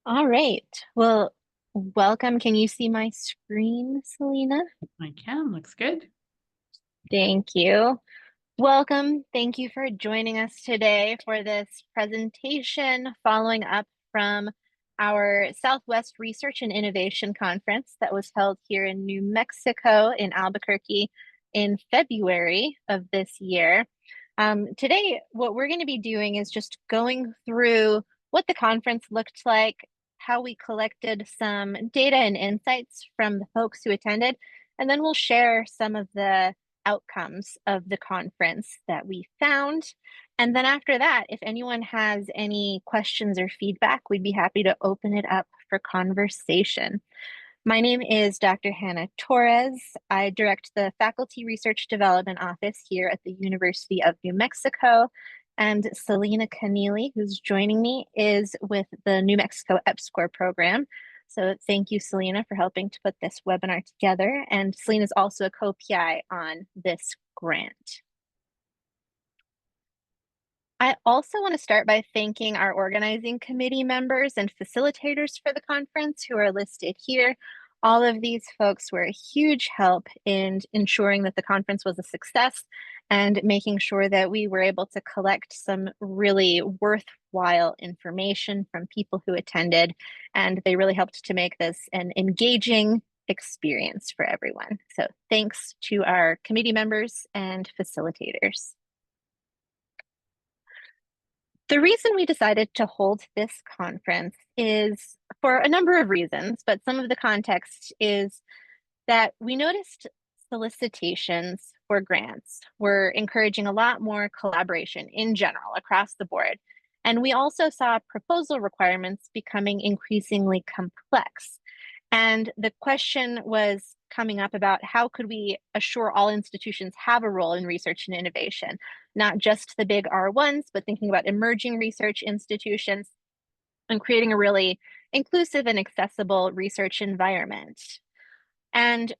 All right. Well, welcome. Can you see my screen, Selena? I can, looks good. Thank you. Welcome. Thank you for joining us today for this presentation following up from our Southwest Research and Innovation Conference that was held here in New Mexico in Albuquerque in February of this year. Today, what we're going to be doing is just going through what the conference looked like, how we collected some data and insights from the folks who attended, and then we'll share some of the outcomes of the conference that we found. And then after that, if anyone has any questions or feedback, we'd be happy to open it up for conversation. My name is Dr. Hannah Torres. I direct the Faculty Research Development Office here at the University of New Mexico. And Selena Keneally, who's joining me, is with the New Mexico EPSCoR program. So thank you, Selena, for helping to put this webinar together. And Selena is also a co-PI on this grant. I also want to start by thanking our organizing committee members and facilitators for the conference who are listed here. All of these folks were a huge help in ensuring that the conference was a success and making sure that we were able to collect some really worthwhile information from people who attended. And they really helped to make this an engaging experience for everyone. So thanks to our committee members and facilitators. The reason we decided to hold this conference is for a number of reasons, but some of the context is that we noticed solicitations for grants were encouraging a lot more collaboration in general across the board. And we also saw proposal requirements becoming increasingly complex. And the question was coming up about how could we assure all institutions have a role in research and innovation, not just the big R1s, but thinking about emerging research institutions and creating a really inclusive and accessible research environment. And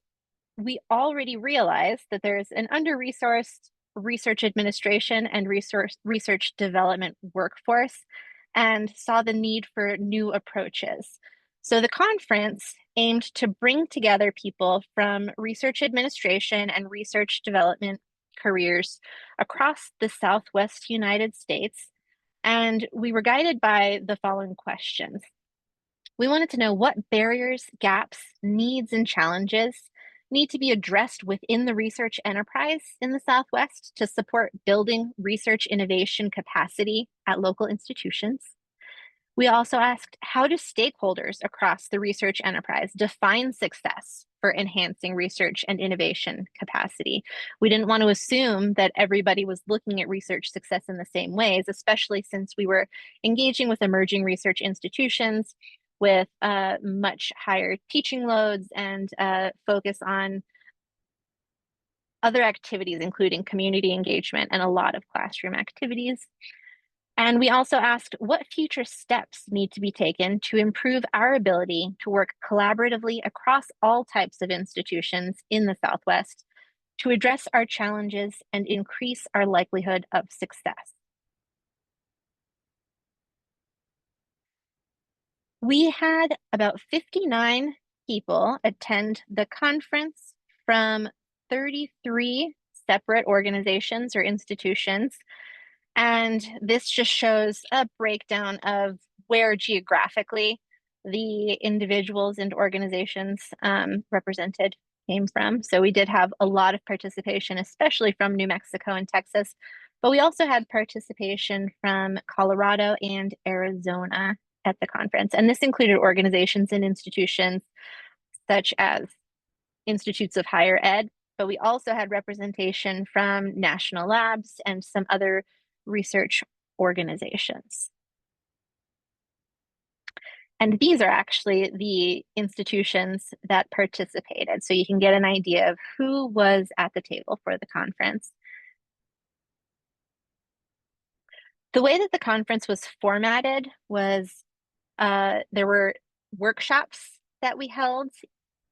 we already realize that there's an under-resourced research administration and research development workforce and saw the need for new approaches. So the conference aimed to bring together people from research administration and research development careers across the Southwest United States. And we were guided by the following questions. We wanted to know what barriers, gaps, needs, and challenges need to be addressed within the research enterprise in the Southwest to support building research innovation capacity at local institutions. We also asked, how do stakeholders across the research enterprise define success for enhancing research and innovation capacity? We didn't want to assume that everybody was looking at research success in the same ways, especially since we were engaging with emerging research institutions with much higher teaching loads and focus on other activities, including community engagement and a lot of classroom activities. And we also asked what future steps need to be taken to improve our ability to work collaboratively across all types of institutions in the Southwest to address our challenges and increase our likelihood of success. We had about 59 people attend the conference from 33 separate organizations or institutions. And this just shows a breakdown of where geographically the individuals and organizations represented came from. So we did have a lot of participation, especially from New Mexico and Texas, but we also had participation from Colorado and Arizona at the conference. And this included organizations and institutions such as institutes of higher ed, but we also had representation from national labs and some other research organizations. And these are actually the institutions that participated. So you can get an idea of who was at the table for the conference. The way that the conference was formatted was there were workshops that we held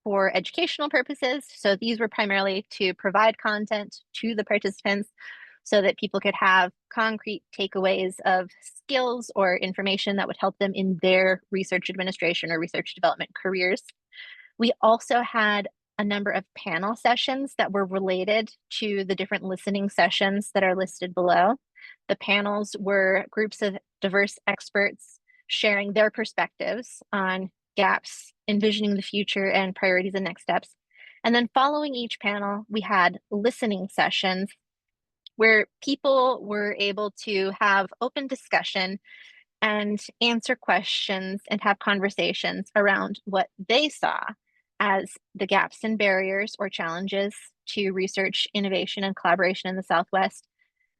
for educational purposes. So these were primarily to provide content to the participants so that people could have concrete takeaways of skills or information that would help them in their research administration or research development careers. We also had a number of panel sessions that were related to the different listening sessions that are listed below. The panels were groups of diverse experts sharing their perspectives on gaps, envisioning the future, and priorities and next steps. And then following each panel, we had listening sessions where people were able to have open discussion and answer questions and have conversations around what they saw as the gaps and barriers or challenges to research, innovation, and collaboration in the Southwest.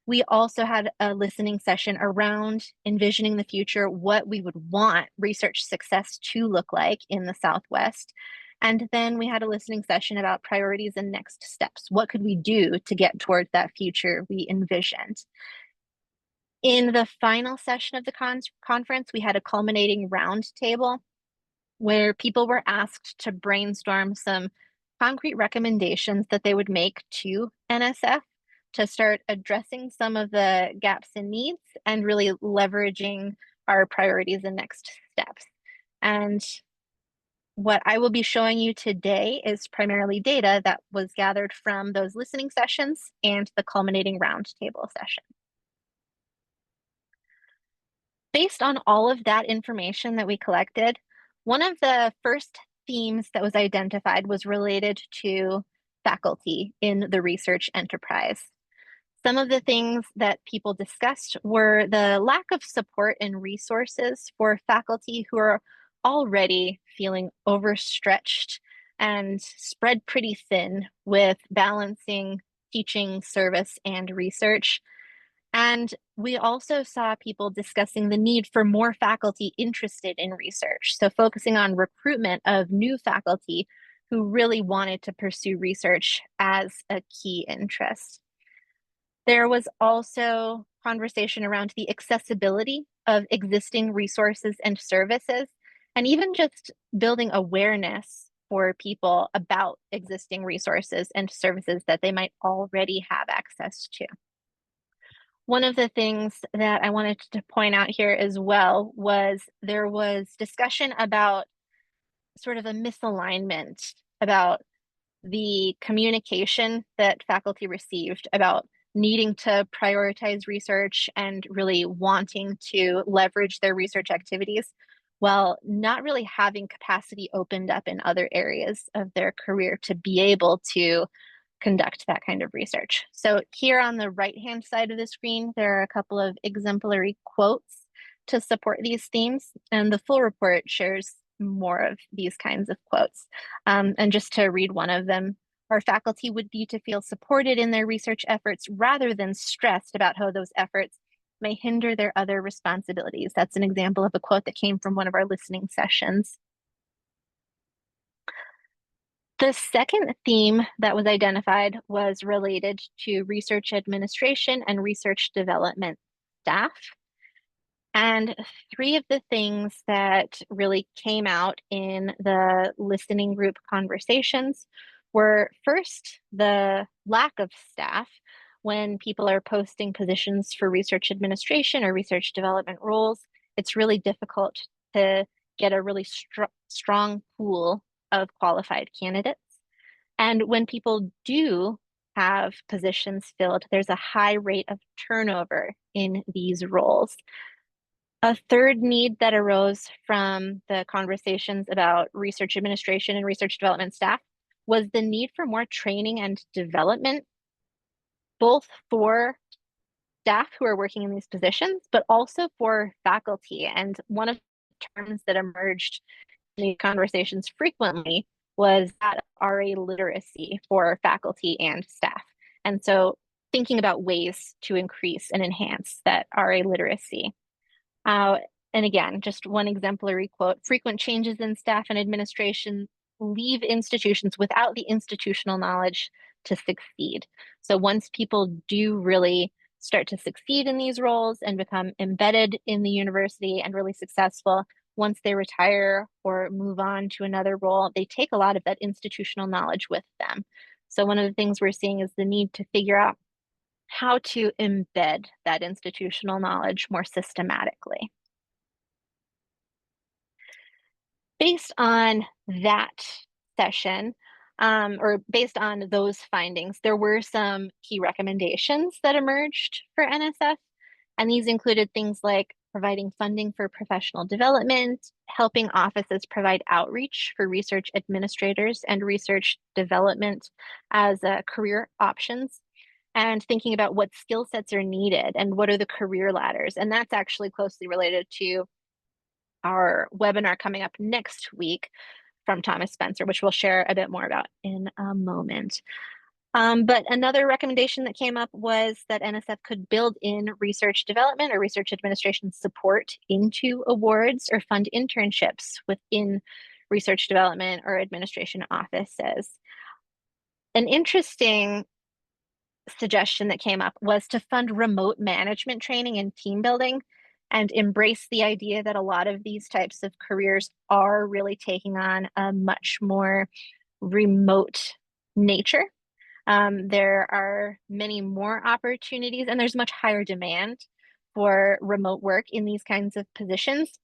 We also had a listening session around envisioning the future, what we would want research success to look like in the Southwest. And then we had a listening session about priorities and next steps. What could we do to get towards that future we envisioned? In the final session of the conference, we had a culminating roundtable where people were asked to brainstorm some concrete recommendations that they would make to NSF to start addressing some of the gaps in needs and really leveraging our priorities and next steps. And what I will be showing you today is primarily data that was gathered from those listening sessions and the culminating roundtable session. Based on all of that information that we collected, one of the first themes that was identified was related to faculty in the research enterprise. Some of the things that people discussed were the lack of support and resources for faculty who are already feeling overstretched and spread pretty thin with balancing teaching, service, and research. And we also saw people discussing the need for more faculty interested in research. So focusing on recruitment of new faculty who really wanted to pursue research as a key interest. There was also conversation around the accessibility of existing resources and services, and even just building awareness for people about existing resources and services that they might already have access to. One of the things that I wanted to point out here as well was there was discussion about sort of a misalignment about the communication that faculty received about needing to prioritize research and really wanting to leverage their research activities while not really having capacity opened up in other areas of their career to be able to conduct that kind of research. So here on the right-hand side of the screen, there are a couple of exemplary quotes to support these themes, and the full report shares more of these kinds of quotes. And just to read one of them, our faculty would need to feel supported in their research efforts rather than stressed about how those efforts may hinder their other responsibilities. That's an example of a quote that came from one of our listening sessions. The second theme that was identified was related to research administration and research development staff. And three of the things that really came out in the listening group conversations were first, the lack of staff when people are posting positions for research administration or research development roles. It's really difficult to get a really strong pool of qualified candidates. And when people do have positions filled, there's a high rate of turnover in these roles. A third need that arose from the conversations about research administration and research development staff was the need for more training and development, both for staff who are working in these positions, but also for faculty. And one of the terms that emerged in these conversations frequently was that RA literacy for faculty and staff. And so thinking about ways to increase and enhance that RA literacy. And again, just one exemplary quote, frequent changes in staff and administration leave institutions without the institutional knowledge to succeed. So once people do really start to succeed in these roles and become embedded in the university and really successful, once they retire or move on to another role, they take a lot of that institutional knowledge with them. So one of the things we're seeing is the need to figure out how to embed that institutional knowledge more systematically. Based on that session, or based on those findings, there were some key recommendations that emerged for NSF, and these included things like providing funding for professional development, helping offices provide outreach for research administrators and research development as career options, and thinking about what skill sets are needed and what are the career ladders. And that's actually closely related to our webinar coming up next week from Thomas Spencer, which we'll share a bit more about in a moment. But another recommendation that came up was that NSF could build in research development or research administration support into awards or fund internships within research development or administration offices. An interesting suggestion that came up was to fund remote management training and team building and embrace the idea that a lot of these types of careers are really taking on a much more remote nature. There are many more opportunities and there's much higher demand for remote work in these kinds of positions.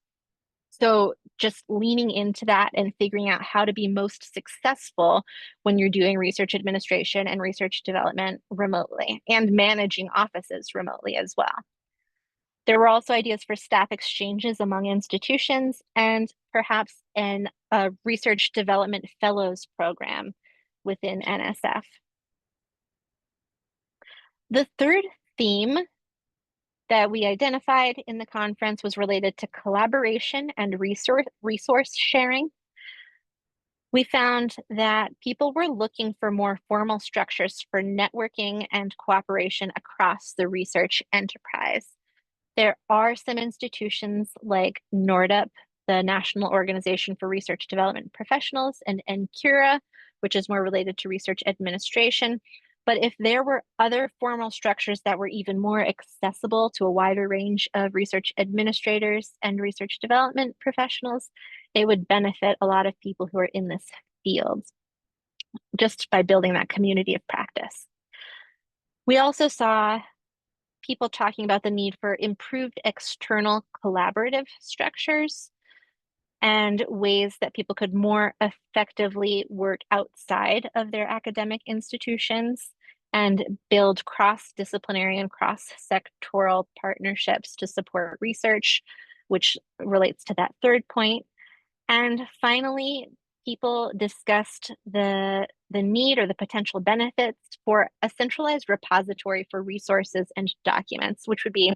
So just leaning into that and figuring out how to be most successful when you're doing research administration and research development remotely and managing offices remotely as well. There were also ideas for staff exchanges among institutions and perhaps a research development fellows program within NSF. The third theme that we identified in the conference was related to collaboration and resource sharing. We found that people were looking for more formal structures for networking and cooperation across the research enterprise. There are some institutions like NORDUP, the National Organization for Research Development Professionals, and NCURA, which is more related to research administration. But if there were other formal structures that were even more accessible to a wider range of research administrators and research development professionals, it would benefit a lot of people who are in this field just by building that community of practice. We also saw people talking about the need for improved external collaborative structures and ways that people could more effectively work outside of their academic institutions and build cross-disciplinary and cross-sectoral partnerships to support research, which relates to that third point. And finally, people discussed the need or the potential benefits for a centralized repository for resources and documents, which would be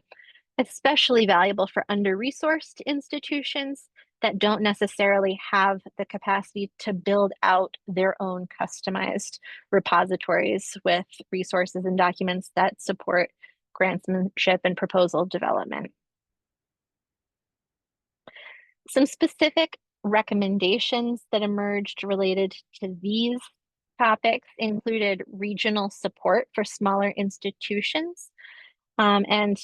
especially valuable for under-resourced institutions that don't necessarily have the capacity to build out their own customized repositories with resources and documents that support grantsmanship and proposal development. Some specific recommendations that emerged related to these topics included regional support for smaller institutions, and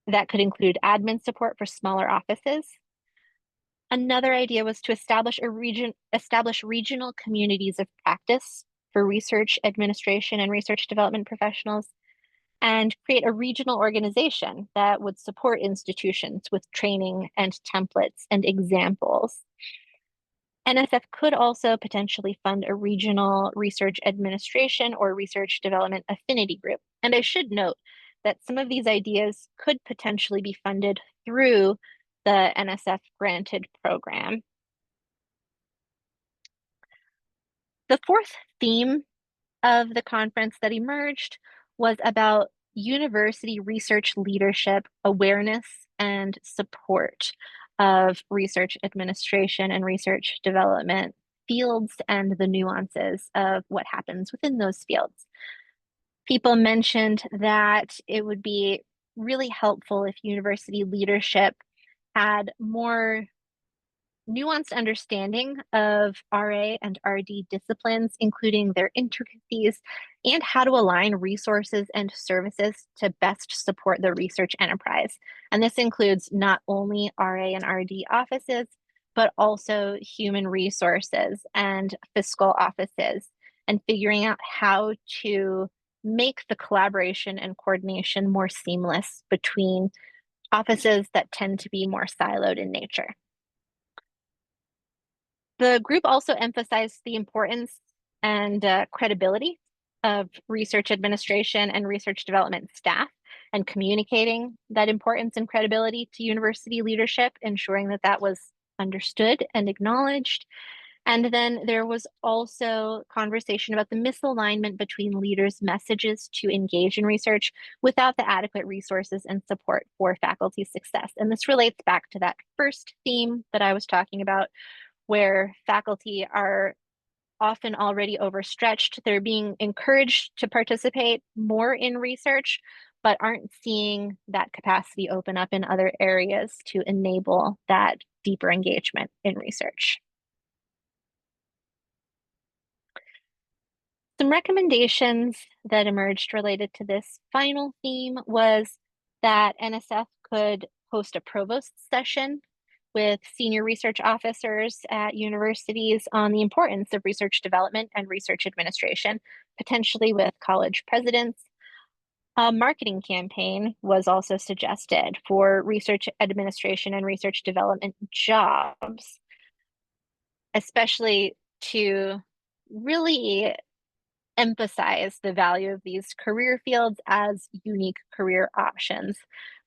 that could include admin support for smaller offices. Another idea was to establish regional communities of practice for research administration and research development professionals, and create a regional organization that would support institutions with training and templates and examples. NSF could also potentially fund a regional research administration or research development affinity group. And I should note that some of these ideas could potentially be funded through the NSF granted program. The fourth theme of the conference that emerged was about university research leadership, awareness, and support of research administration and research development fields and the nuances of what happens within those fields. People mentioned that it would be really helpful if university leadership had more nuanced understanding of RA and RD disciplines, including their intricacies and how to align resources and services to best support the research enterprise. And this includes not only RA and RD offices, but also human resources and fiscal offices, and figuring out how to make the collaboration and coordination more seamless between offices that tend to be more siloed in nature. The group also emphasized the importance and credibility of research administration and research development staff and communicating that importance and credibility to university leadership, ensuring that that was understood and acknowledged. And then there was also conversation about the misalignment between leaders' messages to engage in research without the adequate resources and support for faculty success. And this relates back to that first theme that I was talking about, where faculty are often already overstretched. They're being encouraged to participate more in research, but aren't seeing that capacity open up in other areas to enable that deeper engagement in research. Some recommendations that emerged related to this final theme was that NSF could host a provost session with senior research officers at universities on the importance of research development and research administration, potentially with college presidents. A marketing campaign was also suggested for research administration and research development jobs, especially to really emphasize the value of these career fields as unique career options.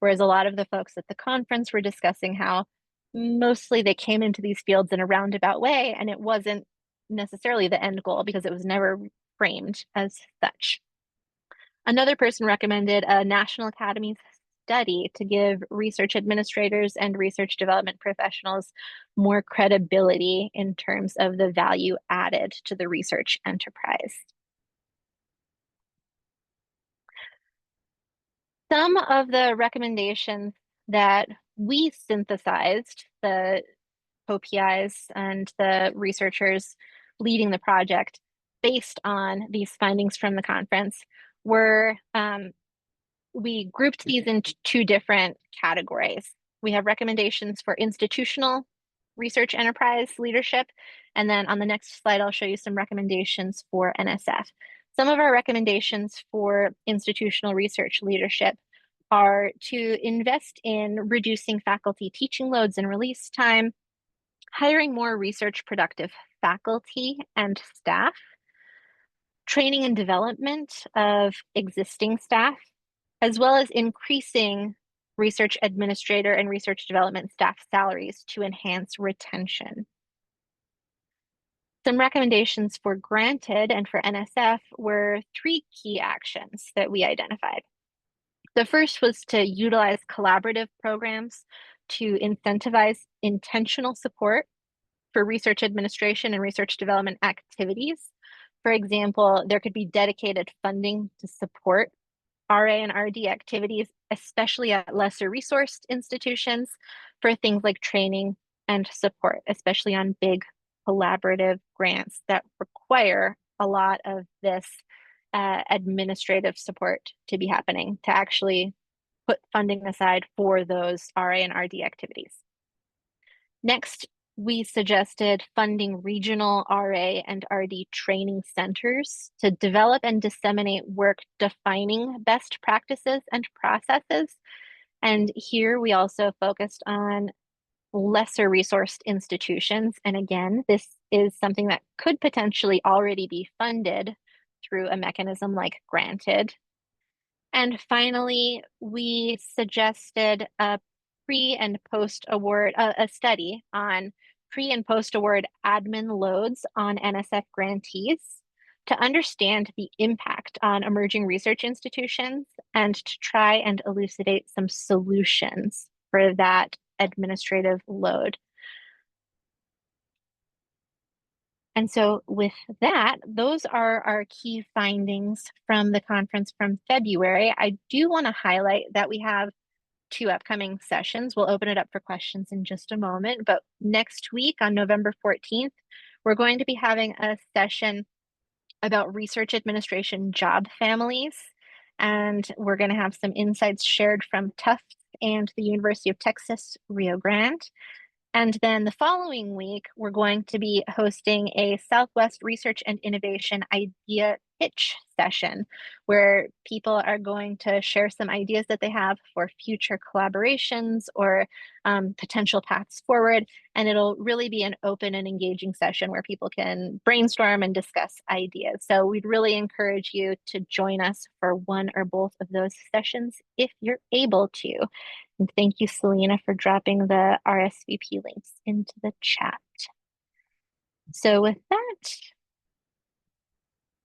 Whereas a lot of the folks at the conference were discussing how mostly they came into these fields in a roundabout way, and it wasn't necessarily the end goal because it was never framed as such. Another person recommended a National Academy study to give research administrators and research development professionals more credibility in terms of the value added to the research enterprise. Some of the recommendations that we synthesized, the co-PIs and the researchers leading the project based on these findings from the conference, were we grouped these into two different categories. We have recommendations for institutional research enterprise leadership, and then on the next slide, I'll show you some recommendations for NSF. Some of our recommendations for institutional research leadership are to invest in reducing faculty teaching loads and release time, hiring more research productive faculty and staff, training and development of existing staff, as well as increasing research administrator and research development staff salaries to enhance retention. Some recommendations for granted and for NSF were three key actions that we identified. The first was to utilize collaborative programs to incentivize intentional support for research administration and research development activities. For example, there could be dedicated funding to support RA and RD activities, especially at lesser resourced institutions, for things like training and support, especially on big collaborative grants that require a lot of this administrative support to be happening, to actually put funding aside for those RA and RD activities. Next, we suggested funding regional RA and RD training centers to develop and disseminate work defining best practices and processes. And here we also focused on lesser resourced institutions. And again, this is something that could potentially already be funded through a mechanism like granted. And finally, we suggested a pre and post award, a study on pre and post award admin loads on NSF grantees to understand the impact on emerging research institutions and to try and elucidate some solutions for that administrative load. And so with that, those are our key findings from the conference from February. I do want to highlight that we have two upcoming sessions. We'll open it up for questions in just a moment, but next week on November 14th, we're going to be having a session about research administration job families. And we're going to have some insights shared from Tufts and the University of Texas, Rio Grande. And then the following week, we're going to be hosting a Southwest Research and Innovation Idea pitch session where people are going to share some ideas that they have for future collaborations or potential paths forward. And it'll really be an open and engaging session where people can brainstorm and discuss ideas. So we'd really encourage you to join us for one or both of those sessions if you're able to. And thank you, Selena, for dropping the RSVP links into the chat. So with that,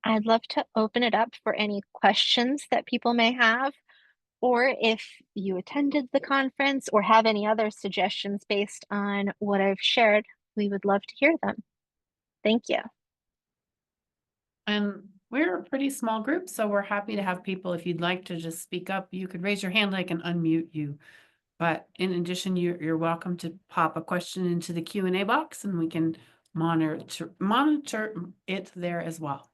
I'd love to open it up for any questions that people may have, or if you attended the conference or have any other suggestions based on what I've shared, we would love to hear them. Thank you. And we're a pretty small group, so we're happy to have people. If you'd like to just speak up, you could raise your hand, I can unmute you. But in addition, you're welcome to pop a question into the Q&A box and we can monitor it there as well.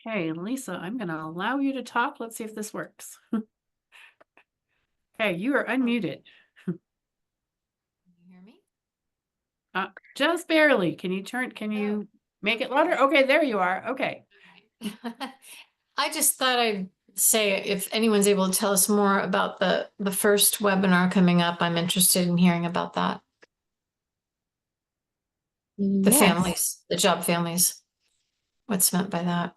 Okay, Lisa, I'm going to allow you to talk. Let's see if this works. Okay, you are unmuted. Can you hear me? Just barely. Can you make it louder? Okay, there you are. Okay. I just thought I'd say if anyone's able to tell us more about the first webinar coming up, I'm interested in hearing about that. The Yes, families, the job families. What's meant by that?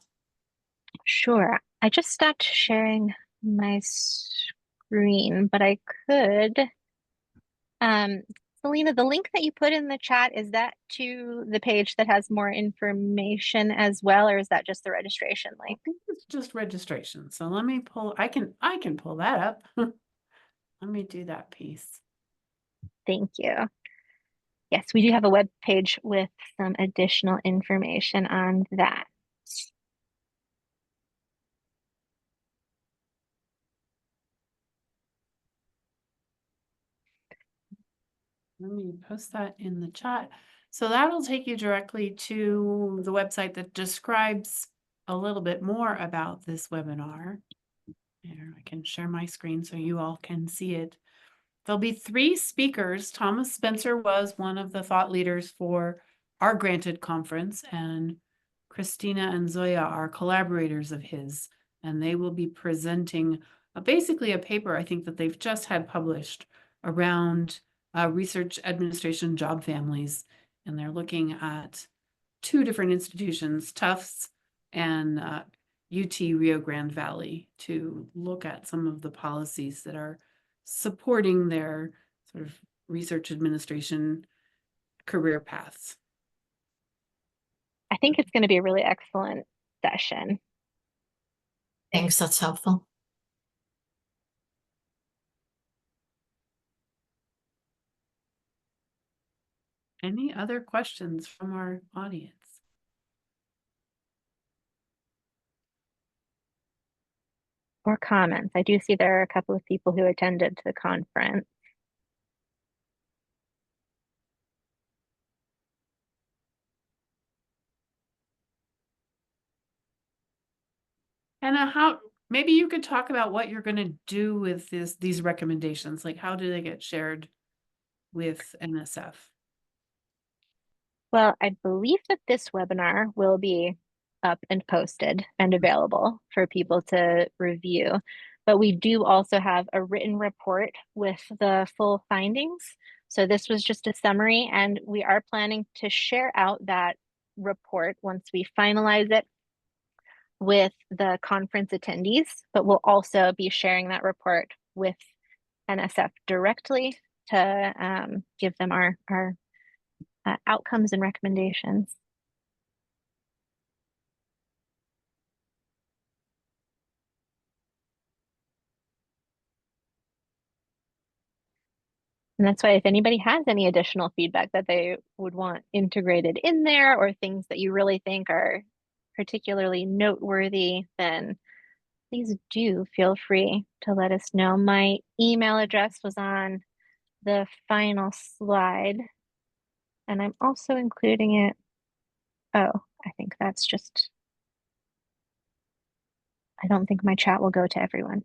sure. I just stopped sharing my screen, but I could. Selena, the link that you put in the chat, is that to the page that has more information as well, or is that just the registration I link? think it's just registration. So let me I can pull that up. Let me do that piece. Thank you. Yes, we do have a web page with some additional information on that. Let me post that in the chat. So that'll take you directly to the website that describes a little bit more about this webinar. Here, I can share my screen so you all can see it. There'll be 3 speakers. Thomas Spencer was one of the thought leaders for our granted conference, and Christina and Zoya are collaborators of his, and they will be presenting basically a paper I think that they've just had published around research administration job families, and they're looking at 2 different institutions, Tufts and UT Rio Grande Valley, to look at some of the policies that are supporting their sort of research administration career paths. I think it's going to be a really excellent session. Thanks, that's helpful. Any other questions from our audience? Or comments. I do see there are a couple of people who attended the conference. And maybe you could talk about what you're going to do with these recommendations. Like, how do they get shared with NSF? Well, I believe that this webinar will be up and posted and available for people to review. But we do also have a written report with the full findings. So this was just a summary, and we are planning to share out that report once we finalize it with the conference attendees, but we'll also be sharing that report with NSF directly to give them our outcomes and recommendations. And that's why if anybody has any additional feedback that they would want integrated in there, or things that you really think are particularly noteworthy, then please do feel free to let us know. My email address was on the final slide, and I'm also including it. Oh, I think that's just, I don't think my chat will go to everyone,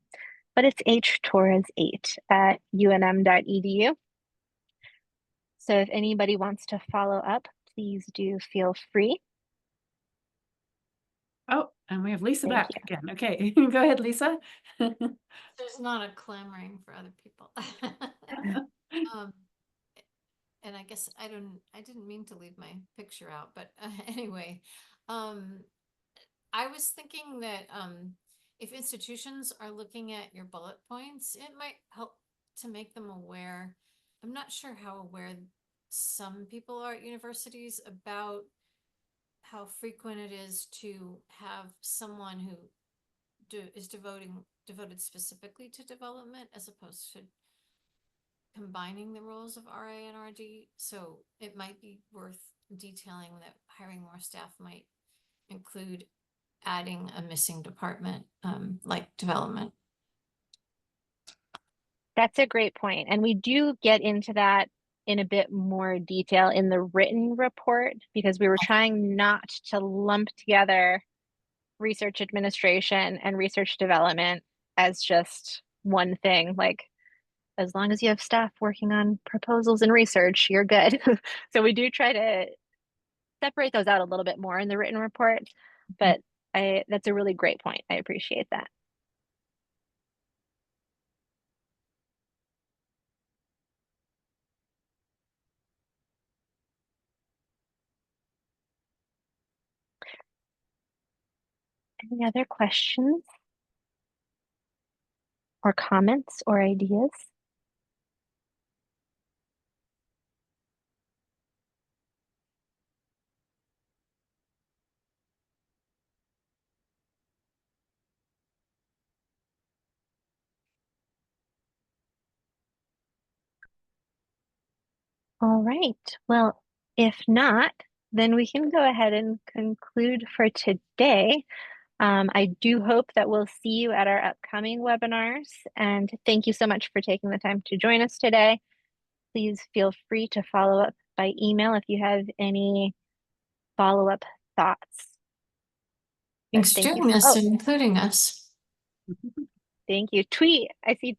but it's htorres8 at unm.edu. So if anybody wants to follow up, please do feel free. Oh, and we have Lisa Thank back you. again. Okay, go ahead, Lisa. There's not a clamoring for other people. Um, and I guess I didn't mean to leave my picture out, but anyway, I was thinking that if institutions are looking at your bullet points, it might help to make them aware. I'm not sure how aware some people are at universities about how frequent it is to have someone who is devoted specifically to development as opposed to combining the roles of RA and RD. So it might be worth detailing that hiring more staff might include adding a missing department, like development. That's a great point. And we do get into that in a bit more detail in the written report because we were trying not to lump together research administration and research development as just one thing. Like, as long as you have staff working on proposals and research, you're good. So we do try to separate those out a little bit more in the written report, but that's a really great point. I appreciate that. Any other questions or comments or ideas? All right. Well, if not, then we can go ahead and conclude for today. I do hope that we'll see you at our upcoming webinars. And thank you so much for taking the time to join us today. Please feel free to follow up by email if you have any follow-up thoughts. Thanks for doing this and including us. Thank you. Twee, I see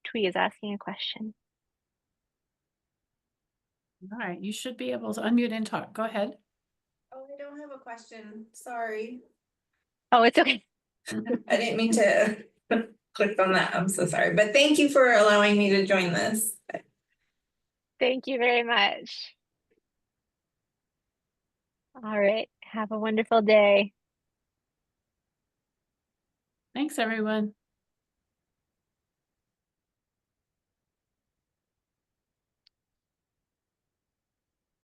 Twee is asking a question. All right, you should be able to unmute and talk. Go ahead. Oh, I don't have a question. Sorry. Oh, it's okay. I didn't mean to click on that. I'm so sorry. But thank you for allowing me to join this. Thank you very much. All right. Have a wonderful day. Thanks, everyone.